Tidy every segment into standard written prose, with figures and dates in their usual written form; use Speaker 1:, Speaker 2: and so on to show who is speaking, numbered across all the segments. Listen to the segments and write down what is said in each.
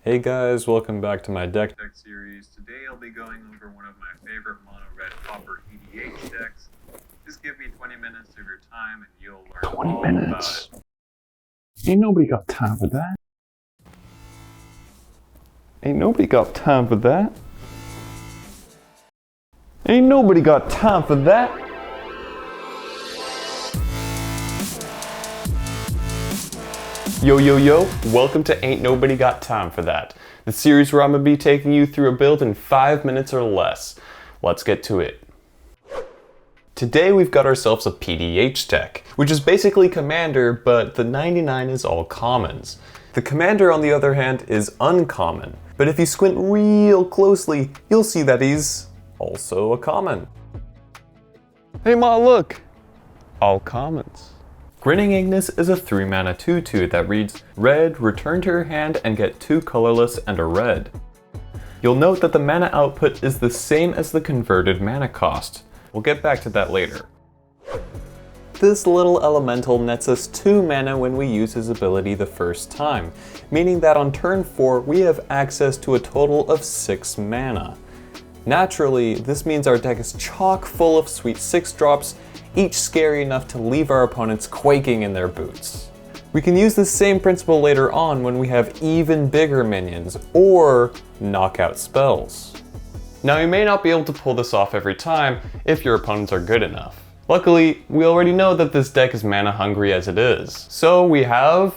Speaker 1: Hey guys, welcome back to my deck
Speaker 2: series. Today I'll be going over one of my favorite mono red copper EDH decks. Just give me 20 minutes of your time and you'll learn
Speaker 3: 20
Speaker 2: all
Speaker 3: minutes.
Speaker 2: about it.
Speaker 3: Ain't nobody got time for that. Ain't nobody got time for that. Ain't nobody got time for that.
Speaker 1: Yo, yo, yo, welcome to Ain't Nobody Got Time for That, the series where I'm going to be taking you through a build in 5 minutes or less. Let's get to it. Today we've got ourselves a PDH deck, which is basically Commander, but the 99 is all commons. The Commander, on the other hand, is uncommon, but if you squint real closely, you'll see that he's also a common. Hey ma, look! All commons. Grinning Ignis is a 3-mana 2/2 that reads, red, return to your hand and get 2 colorless and a red. You'll note that the mana output is the same as the converted mana cost. We'll get back to that later. This little elemental nets us 2 mana when we use his ability the first time, meaning that on turn 4 we have access to a total of 6 mana. Naturally, this means our deck is chock full of sweet 6-drops, each scary enough to leave our opponents quaking in their boots. We can use the same principle later on when we have even bigger minions, or knockout spells. Now you may not be able to pull this off every time if your opponents are good enough. Luckily, we already know that this deck is mana hungry as it is. So we have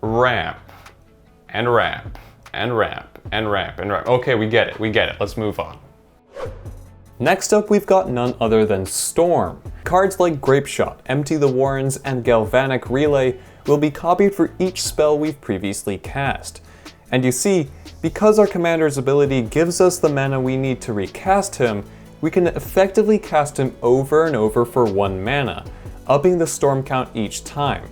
Speaker 1: ramp, and ramp, and ramp, and ramp, and ramp. Okay, we get it, let's move on. Next up, we've got none other than Storm. Cards like Grape Shot, Empty the Warrens, and Galvanic Relay will be copied for each spell we've previously cast. And you see, because our commander's ability gives us the mana we need to recast him, we can effectively cast him over and over for 1 mana, upping the storm count each time.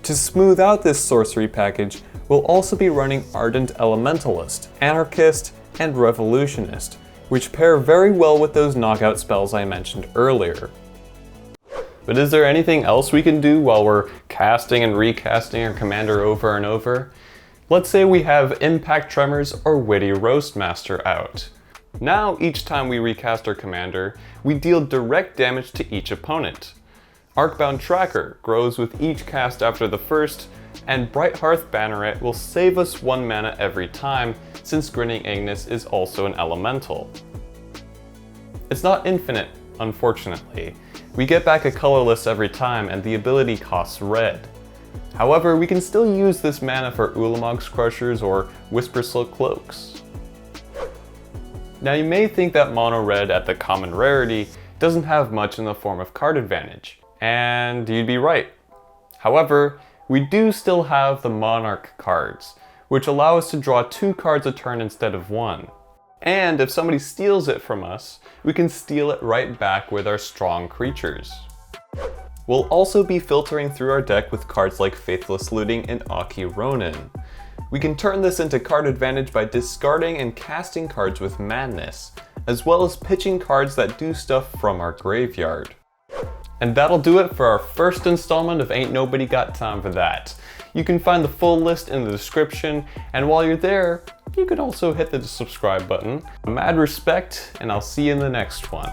Speaker 1: To smooth out this sorcery package, we'll also be running Ardent Elementalist, Anarchist, and Revolutionist, which pair very well with those knockout spells I mentioned earlier. But is there anything else we can do while we're casting and recasting our commander over and over? Let's say we have Impact Tremors or Witty Roastmaster out. Now each time we recast our commander, we deal direct damage to each opponent. Arcbound Tracker grows with each cast after the first, and Bright Hearth Banneret will save us 1 mana every time, since Grinning Ignis is also an elemental. It's not infinite, unfortunately. We get back a colorless every time and the ability costs red. However, we can still use this mana for Ulamog's Crushers or Whisper Silk Cloaks. Now you may think that mono red at the common rarity doesn't have much in the form of card advantage, and you'd be right. However, we do still have the Monarch cards, which allow us to draw 2 cards a turn instead of 1. And if somebody steals it from us, we can steal it right back with our strong creatures. We'll also be filtering through our deck with cards like Faithless Looting and Aki Ronin. We can turn this into card advantage by discarding and casting cards with Madness, as well as pitching cards that do stuff from our graveyard. And that'll do it for our first installment of Ain't Nobody Got Time for That. You can find the full list in the description, and while you're there, you can also hit the subscribe button. Mad respect, and I'll see you in the next one.